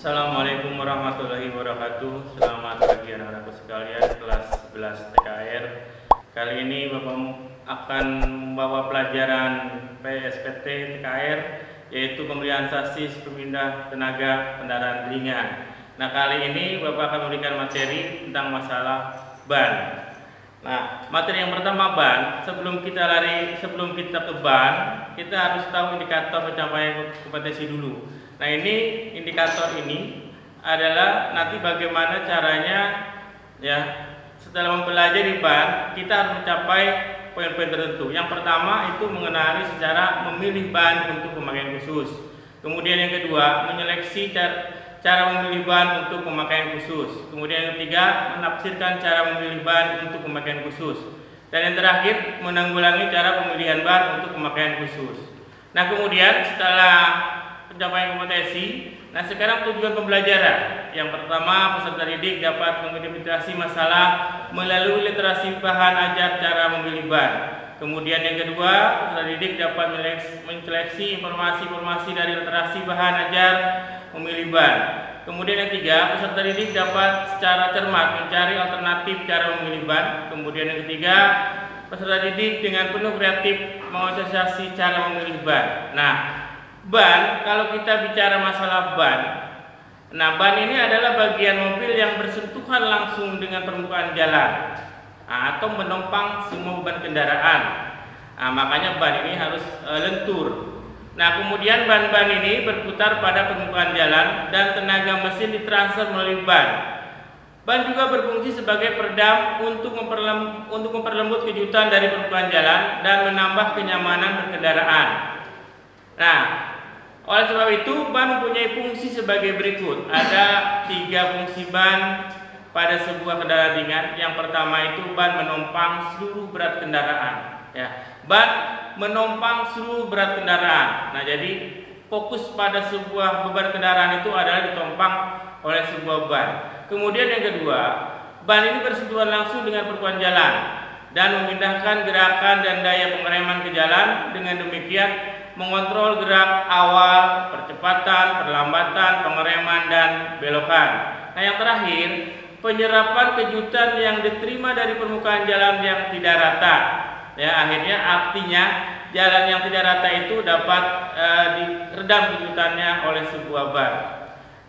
Assalamualaikum warahmatullahi wabarakatuh. Selamat pagi anak-anakku sekalian kelas 11 TKR. Kali ini Bapak akan membawa pelajaran PSPT TKR, yaitu pembelian sasis pemindah tenaga kendaraan ringan. Nah, kali ini Bapak akan memberikan materi tentang masalah ban. Nah, materi yang pertama ban. Sebelum kita ke ban, kita harus tahu indikator pencapaian kompetensi dulu. Nah, ini indikator ini adalah nanti bagaimana caranya ya setelah mempelajari ban kita harus mencapai poin-poin tertentu. Yang pertama itu mengenali secara memilih ban untuk pemakaian khusus. Kemudian yang kedua menyeleksi cara memilih ban untuk pemakaian khusus. Kemudian yang ketiga menafsirkan cara memilih ban untuk pemakaian khusus. Dan yang terakhir menanggulangi cara pemilihan ban untuk pemakaian khusus. Nah, kemudian setelah pencapaian kompetensi, nah sekarang tujuan pembelajaran. Yang pertama, peserta didik dapat mengidentifikasi masalah melalui literasi bahan ajar cara memilih ban. Kemudian yang kedua, peserta didik dapat menyeleksi informasi-informasi dari literasi bahan ajar memilih ban. Kemudian yang ketiga, peserta didik dapat secara cermat mencari alternatif cara memilih ban. Kemudian yang ketiga, peserta didik dengan penuh kreatif mengasosiasi cara memilih ban. Nah, ban, kalau kita bicara masalah ban, nah ban ini adalah bagian mobil yang bersentuhan langsung dengan permukaan jalan atau menopang semua beban kendaraan. Nah, makanya ban ini harus lentur. Nah, kemudian ban-ban ini berputar pada permukaan jalan dan tenaga mesin ditransfer melalui ban. Ban juga berfungsi sebagai peredam untuk memperlembut kejutan dari permukaan jalan dan menambah kenyamanan berkendaraan. Nah, oleh sebab itu ban mempunyai fungsi sebagai berikut. Ada 3 fungsi ban pada sebuah kendaraan ringan. Yang pertama itu ban menopang seluruh berat kendaraan. Ya, ban menopang seluruh berat kendaraan. Nah, jadi fokus pada sebuah beban kendaraan itu adalah ditopang oleh sebuah ban. Kemudian yang kedua, ban ini bersentuhan langsung dengan permukaan jalan dan memindahkan gerakan dan daya pengereman ke jalan. Dengan demikian mengontrol gerak awal, percepatan, perlambatan, pengereman, dan belokan. Nah, yang terakhir, penyerapan kejutan yang diterima dari permukaan jalan yang tidak rata. Ya, akhirnya artinya jalan yang tidak rata itu dapat diredam kejutannya oleh sebuah ban.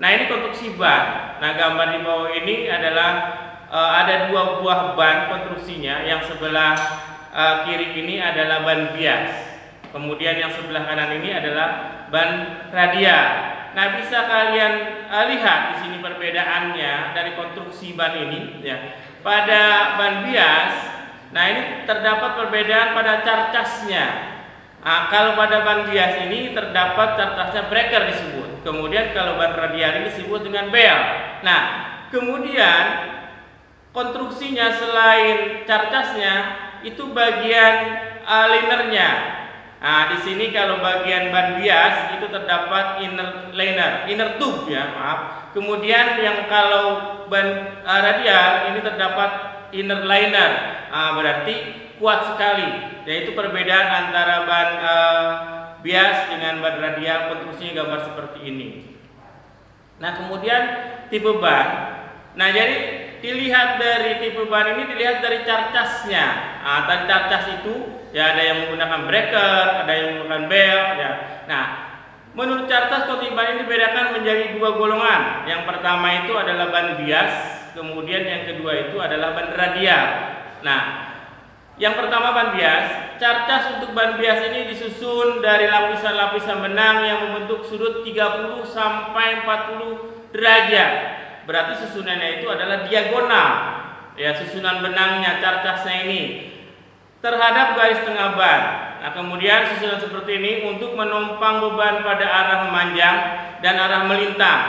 Nah, ini konstruksi ban. Nah, gambar di bawah ini adalah ada 2 buah ban konstruksinya. Yang sebelah kiri ini adalah ban bias. Kemudian yang sebelah kanan ini adalah ban radial. Nah, bisa kalian lihat di sini perbedaannya dari konstruksi ban ini ya. Pada ban bias, nah ini terdapat perbedaan pada carcasnya. Nah, kalau pada ban bias ini terdapat carcasnya breaker disebut. Kemudian kalau ban radial ini disebut dengan bel. Nah, kemudian konstruksinya selain carcasnya itu bagian linernya. Nah, di sini kalau bagian ban bias itu terdapat inner tube ya, maaf. Kemudian yang kalau ban radial ini terdapat inner liner. Nah, berarti kuat sekali. Yaitu perbedaan antara ban bias dengan ban radial, konstruksinya gambar seperti ini. Nah, kemudian tipe ban. Nah, jadi dilihat dari tipe ban ini dilihat dari carcasnya. Nah, tadi carcas itu ya ada yang menggunakan breaker, ada yang menggunakan bel ya. Nah, menurut carcas konstruksi ban ini dibedakan menjadi 2 golongan. Yang pertama itu adalah ban bias, kemudian yang kedua itu adalah ban radial. Nah, yang pertama ban bias. Carcas untuk ban bias ini disusun dari lapisan-lapisan benang yang membentuk sudut 30 sampai 40 derajat. Berarti susunannya itu adalah diagonal. Ya, susunan benangnya carcasnya ini terhadap garis tengah ban. Nah, kemudian susunan seperti ini untuk menopang beban pada arah memanjang dan arah melintang.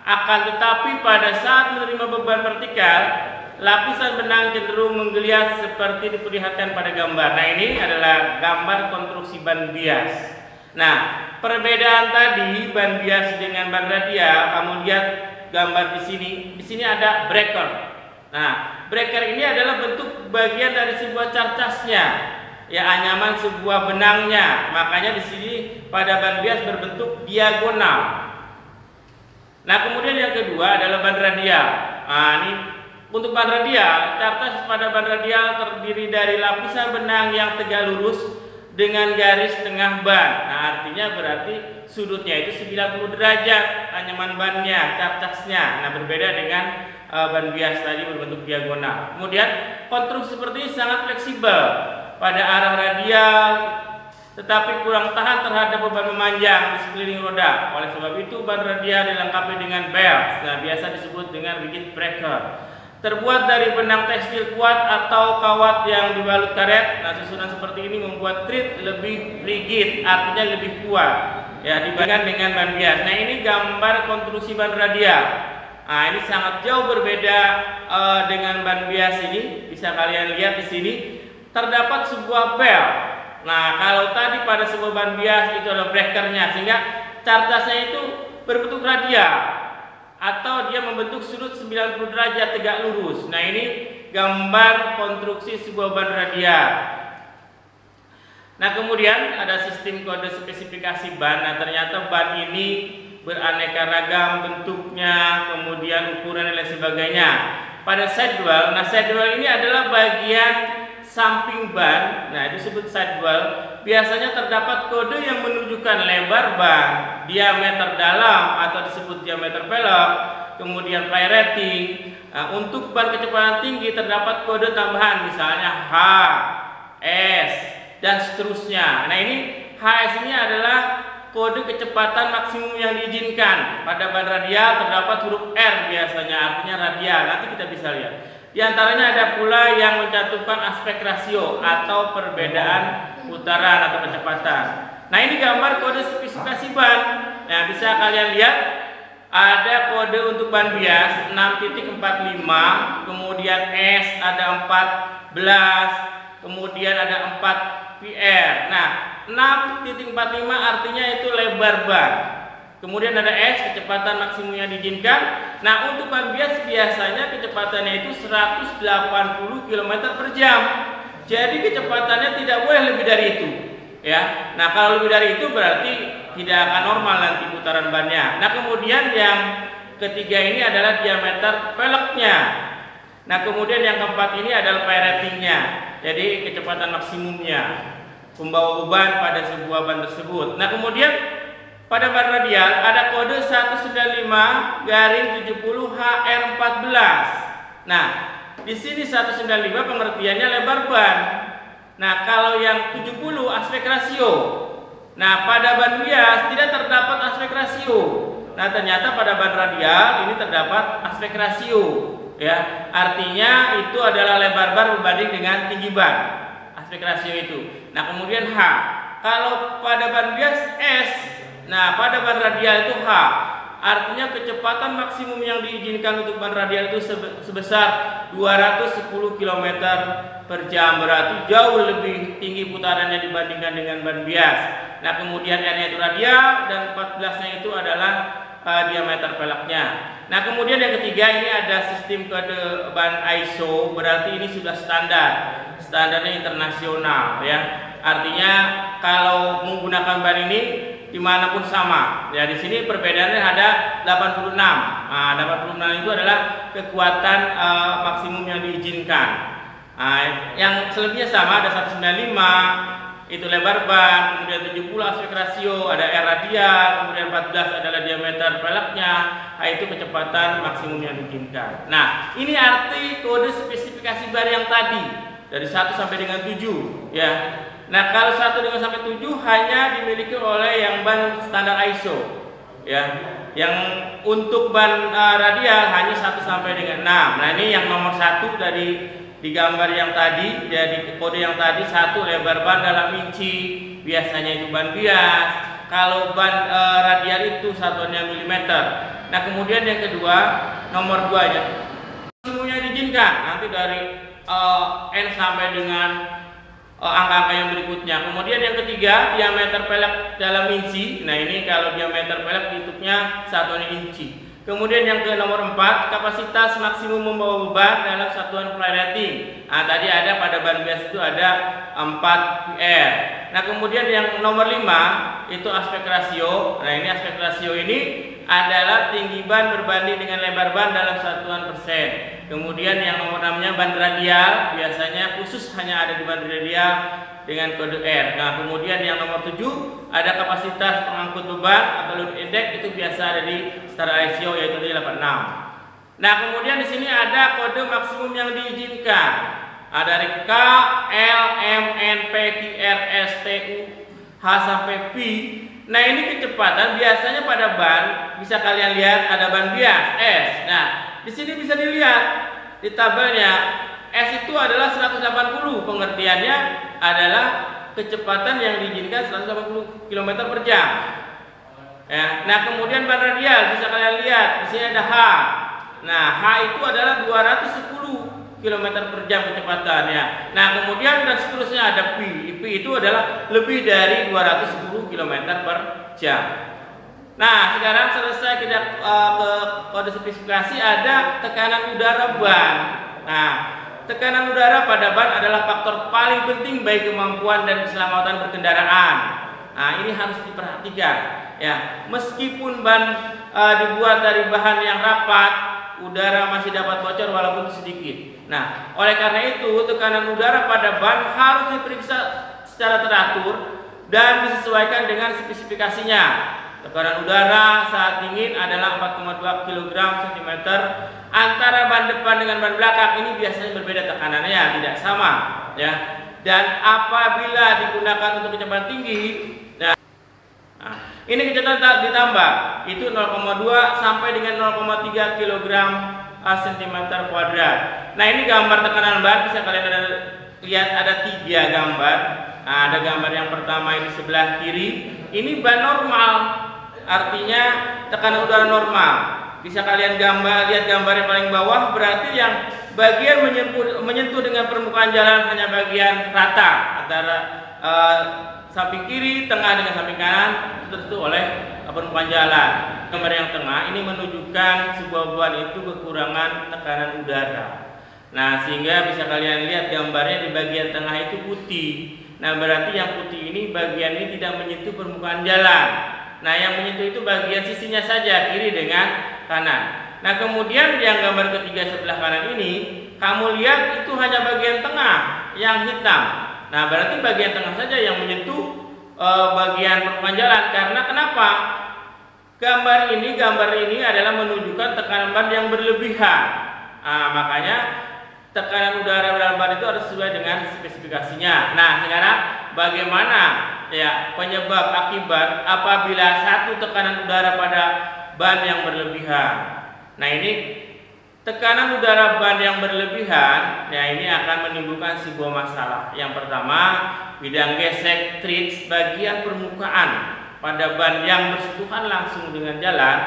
Akan tetapi pada saat menerima beban vertikal, lapisan benang cenderung menggeliat seperti diperlihatkan pada gambar. Nah, ini adalah gambar konstruksi ban bias. Nah, perbedaan tadi ban bias dengan ban radial, kamu lihat gambar di sini. Di sini ada breaker. Nah, breaker ini adalah bentuk bagian dari sebuah carcasnya. Ya, anyaman sebuah benangnya. Makanya di sini pada ban bias berbentuk diagonal. Nah, kemudian yang kedua adalah ban radial. Nah, ini untuk ban radial, cartas pada ban radial terdiri dari lapisan benang yang tegak lurus dengan garis tengah ban. Nah, artinya berarti sudutnya itu 90 derajat anyaman bannya, cartasnya. Nah, berbeda dengan ban bias tadi berbentuk diagonal. Kemudian konstruksi seperti ini sangat fleksibel pada arah radial, tetapi kurang tahan terhadap beban memanjang di sekeliling roda. Oleh sebab itu ban radial dilengkapi dengan belt. Nah, biasa disebut dengan rigid breaker. Terbuat dari benang tekstil kuat atau kawat yang dibalut karet. Nah, susunan seperti ini membuat tread lebih rigid, artinya lebih kuat ya dibandingkan dengan ban bias. Nah, ini gambar konstruksi ban radial. Nah, ini sangat jauh berbeda dengan ban bias ini. Bisa kalian lihat di sini terdapat sebuah belt. Nah, kalau tadi pada sebuah ban bias itu adalah breakernya, sehingga cartasnya itu berbentuk radial atau dia membentuk sudut 90 derajat tegak lurus. Nah, ini gambar konstruksi sebuah ban radial. Nah, kemudian ada sistem kode spesifikasi ban. Nah, ternyata ban ini beraneka ragam bentuknya, kemudian ukuran dan lain sebagainya. Pada sidewall, nah sidewall ini adalah bagian samping ban. Nah, itu disebut sidewall. Biasanya terdapat kode yang menunjukkan lebar ban, diameter dalam atau disebut diameter pelek, kemudian ply rating. Nah, untuk ban kecepatan tinggi terdapat kode tambahan, misalnya H, S, dan seterusnya. Nah, ini HS ini adalah kode kecepatan maksimum yang diizinkan. Pada ban radial terdapat huruf R biasanya, artinya radial. Nanti kita bisa lihat. Di antaranya ada pula yang mencantumkan aspek rasio atau perbedaan putaran atau kecepatan. Nah, ini gambar kode spesifikasi ban. Nah, bisa kalian lihat ada kode untuk ban bias 6.45, kemudian S ada 14, kemudian ada 4 PR. Nah, 6.45 artinya itu lebar ban. Kemudian ada S, kecepatan maksimum yang diizinkan. Nah, untuk ban bias biasanya kecepatannya itu 180 km per jam. Jadi kecepatannya tidak boleh lebih dari itu, ya. Nah, kalau lebih dari itu berarti tidak akan normal nanti putaran bannya. Nah, kemudian yang ketiga ini adalah diameter peleknya. Nah, kemudian yang keempat ini adalah ply ratingnya. Jadi kecepatan maksimumnya pembawa beban pada sebuah ban tersebut. Nah, kemudian pada ban radial ada kode 195-70 HR14. Nah, di sini 195 pengertiannya lebar ban. Nah, kalau yang 70 aspek rasio. Nah, pada ban bias tidak terdapat aspek rasio. Nah, ternyata pada ban radial ini terdapat aspek rasio, ya. Artinya itu adalah lebar ban berbanding dengan tinggi ban. Aspek rasio itu. Nah, kemudian H. Kalau pada ban bias S. Nah, pada ban radial itu H, artinya kecepatan maksimum yang diizinkan untuk ban radial itu sebesar 210 km per jam, berarti jauh lebih tinggi putarannya dibandingkan dengan ban bias. Nah, kemudian R-nya itu radial dan 14-nya itu adalah diameter peleknya. Nah, kemudian yang ketiga ini ada sistem kode ban ISO, berarti ini sudah standarnya internasional, ya. Artinya kalau menggunakan ban ini dimanapun sama. Ya, di sini perbedaannya ada 86. Nah, 86 itu adalah kekuatan maksimum yang diizinkan. Nah, yang selebihnya sama, ada 195 itu lebar ban, kemudian 70 aspek rasio, ada R radial, kemudian 14 adalah diameter peleknya. Nah, itu kecepatan maksimum yang diizinkan. Nah, ini arti kode spesifikasi ban yang tadi dari 1 sampai dengan 7, ya. Nah, kalau 1 dengan sampai 7 hanya dimiliki oleh yang ban standar ISO, ya. Yang untuk ban radial hanya 1 sampai dengan 6. Nah, ini yang nomor 1 dari di gambar yang tadi, jadi kode yang tadi 1 lebar ban dalam inci, biasanya itu ban bias. Kalau ban radial itu satuannya milimeter. Nah, kemudian yang kedua, nomor 2 nya maksimumnya diizinkan nanti dari N sampai dengan angka-angka yang berikutnya. Kemudian yang ketiga, diameter pelek dalam inci. Nah, ini kalau diameter pelek ditutupnya satuan inci. Kemudian yang ke nomor 4, kapasitas maksimum membawa beban dalam satuan ply rating. Nah, tadi ada pada ban bias itu ada 4 PR. Nah, kemudian yang nomor 5 itu aspek rasio. Nah, ini aspek rasio ini adalah tinggi ban berbanding dengan lebar ban dalam satuan persen. Kemudian yang nomor 6-nya ban radial, biasanya khusus hanya ada di ban radial dengan kode R. Nah, kemudian yang nomor 7 ada kapasitas pengangkut beban atau load index, itu biasa ada di setara ratio yaitu di 86. Nah, kemudian di sini ada kode maksimum yang diizinkan. Ada dari K, L, M, N, P, Q, R, S, T, U, H sampai P. Nah, ini kecepatan biasanya pada ban bisa kalian lihat ada ban bias S. Nah, di sini bisa dilihat di tabelnya S itu adalah 180. Pengertiannya adalah kecepatan yang diizinkan 180 km per jam. Ya. Nah, kemudian ban radial bisa kalian lihat di sini ada H. Nah, H itu adalah 210 km per jam kecepatannya. Nah, kemudian dan seterusnya ada P. P itu adalah lebih dari 210 km per jam. Nah, sekarang selesai kita ke kode spesifikasi, ada tekanan udara ban. Nah, tekanan udara pada ban adalah faktor paling penting bagi kemampuan dan keselamatan berkendaraan. Nah, ini harus diperhatikan. Ya, meskipun ban dibuat dari bahan yang rapat, udara masih dapat bocor walaupun sedikit. Nah, oleh karena itu tekanan udara pada ban harus diperiksa secara teratur dan disesuaikan dengan spesifikasinya. Tekanan udara saat dingin adalah 4,2 kg cm. Antara ban depan dengan ban belakang ini biasanya berbeda tekanannya, tidak sama, ya. Dan apabila digunakan untuk kecepatan tinggi, nah, ini kecepatan ditambah, itu 0,2 sampai dengan 0,3 kg cm kuadrat. Nah, ini gambar tekanan ban, bisa kalian lihat ada 3 gambar. Nah, ada gambar yang pertama ini sebelah kiri, ini ban normal. Artinya tekanan udara normal. Bisa kalian lihat gambar yang paling bawah, berarti yang bagian menyentuh dengan permukaan jalan hanya bagian rata antara samping kiri, tengah dengan samping kanan tertutup oleh permukaan jalan. Gambar yang tengah ini menunjukkan sebuah ban itu kekurangan tekanan udara. Nah, sehingga bisa kalian lihat gambarnya di bagian tengah itu putih. Nah, berarti yang putih ini bagian ini tidak menyentuh permukaan jalan. Nah, yang menyentuh itu bagian sisinya saja, kiri dengan kanan. Nah, kemudian yang gambar ketiga sebelah kanan ini, kamu lihat itu hanya bagian tengah yang hitam. Nah, berarti bagian tengah saja yang menyentuh bagian permukaan jalan. Karena kenapa? Gambar ini adalah menunjukkan tekanan ban yang berlebihan. Nah, makanya tekanan udara dalam ban itu harus sesuai dengan spesifikasinya. Nah, sekarang bagaimana ya penyebab akibat apabila satu tekanan udara pada ban yang berlebihan? Nah, ini tekanan udara ban yang berlebihan, ya ini akan menimbulkan sebuah masalah. Yang pertama, bidang gesek treads bagian permukaan pada ban yang bersentuhan langsung dengan jalan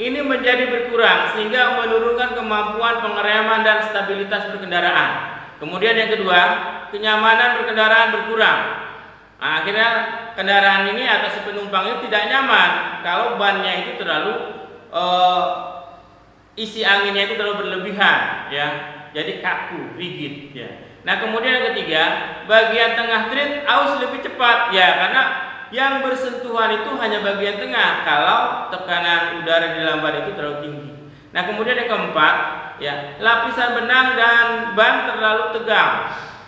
ini menjadi berkurang sehingga menurunkan kemampuan pengereman dan stabilitas berkendaraan. Kemudian yang kedua, kenyamanan berkendaraan berkurang. Nah, akhirnya kendaraan ini atau si penumpang itu tidak nyaman kalau bannya itu terlalu isi anginnya itu terlalu berlebihan, ya, jadi kaku, rigid, ya. Nah, kemudian yang ketiga, bagian tengah tread aus lebih cepat, ya, karena yang bersentuhan itu hanya bagian tengah kalau tekanan udara di dalam ban itu terlalu tinggi. Nah, kemudian yang keempat, ya, lapisan benang dan ban terlalu tegang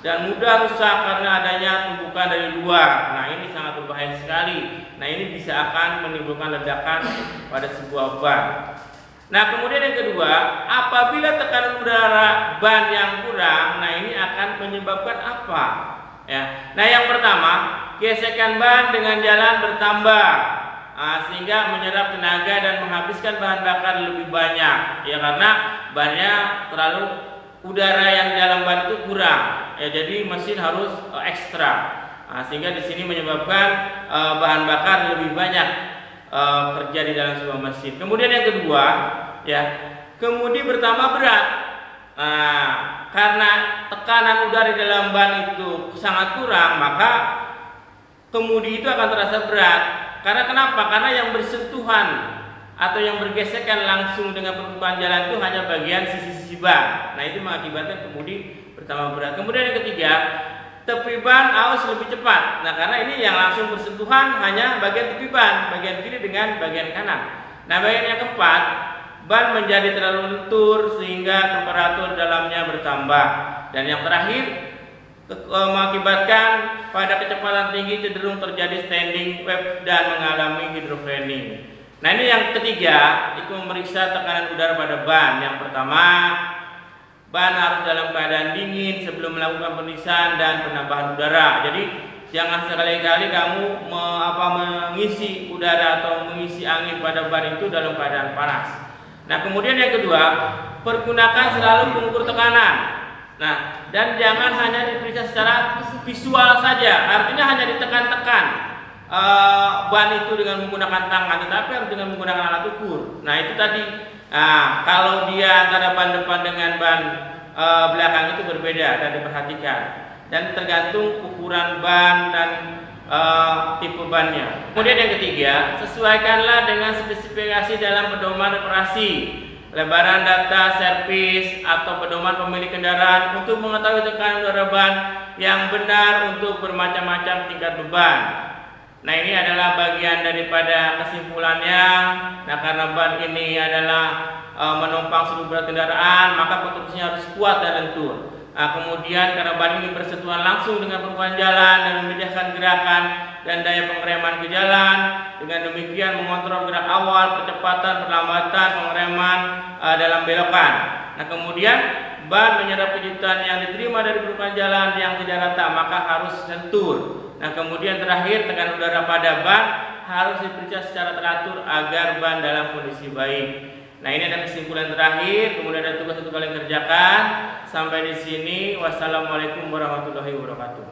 dan mudah rusak karena adanya tumpukan dari luar. Nah, ini sangat berbahaya sekali. Nah, ini bisa akan menimbulkan ledakan pada sebuah ban. Nah, kemudian yang kedua, apabila tekanan udara ban yang kurang, nah ini akan menyebabkan apa? Ya. Nah, yang pertama, gesekan ban dengan jalan bertambah, sehingga menyerap tenaga dan menghabiskan bahan bakar lebih banyak, ya, karena bannya terlalu udara yang di dalam ban itu kurang, ya, jadi mesin harus ekstra, sehingga di sini menyebabkan bahan bakar lebih banyak kerja di dalam sebuah mesin. Kemudian yang kedua, ya, kemudi bertambah berat. Nah, karena tekanan udara di dalam ban itu sangat kurang, maka kemudi itu akan terasa berat. Karena kenapa? Karena yang bersentuhan atau yang bergesekan langsung dengan permukaan jalan itu hanya bagian sisi-sisi ban. Nah, itu mengakibatkan kemudi bertambah berat. Kemudian yang ketiga, tepi ban aus lebih cepat. Nah, karena ini yang langsung bersentuhan hanya bagian tepi ban, bagian kiri dengan bagian kanan. Nah, bagian yang keempat, ban menjadi terlalu lentur sehingga temperatur dalamnya bertambah. Dan yang terakhir, mengakibatkan pada kecepatan tinggi cenderung terjadi standing wave dan mengalami hydrofrening. Nah, ini yang ketiga, itu memeriksa tekanan udara pada ban. Yang pertama, ban harus dalam keadaan dingin sebelum melakukan penisan dan penambahan udara. Jadi jangan sekali-kali kamu mengisi udara atau mengisi angin pada ban itu dalam keadaan panas. Nah, kemudian yang kedua, pergunakan selalu pengukur tekanan. Nah, dan jangan hanya diperiksa secara visual saja, artinya hanya ditekan-tekan ban itu dengan menggunakan tangan, tetapi harus dengan menggunakan alat ukur. Nah, itu tadi. Nah, kalau dia antara ban depan dengan ban belakang itu berbeda dan diperhatikan, dan tergantung ukuran ban dan tipe bannya. Kemudian yang ketiga, sesuaikanlah dengan spesifikasi dalam pedoman operasi, lebaran data servis atau pedoman pemilik kendaraan untuk mengetahui tekanan udara ban yang benar untuk bermacam-macam tingkat beban. Nah, ini adalah bagian daripada kesimpulannya. Nah, karena ban ini adalah menopang seluruh berat kendaraan, maka konstruksinya harus kuat dan lentur. Nah, kemudian karena ban ini bersentuhan langsung dengan permukaan jalan dan memindahkan gerakan dan daya pengereman ke jalan, dengan demikian mengontrol gerak awal, kecepatan, perlambatan, pengereman dalam belokan. Nah, kemudian ban menyerap kejutan yang diterima dari permukaan jalan yang tidak rata, maka harus lentur. Nah, kemudian terakhir, tekanan udara pada ban harus diperiksa secara teratur agar ban dalam kondisi baik. Nah, ini ada kesimpulan terakhir, kemudian ada tugas untuk kalian kerjakan. Sampai di sini, wassalamualaikum warahmatullahi wabarakatuh.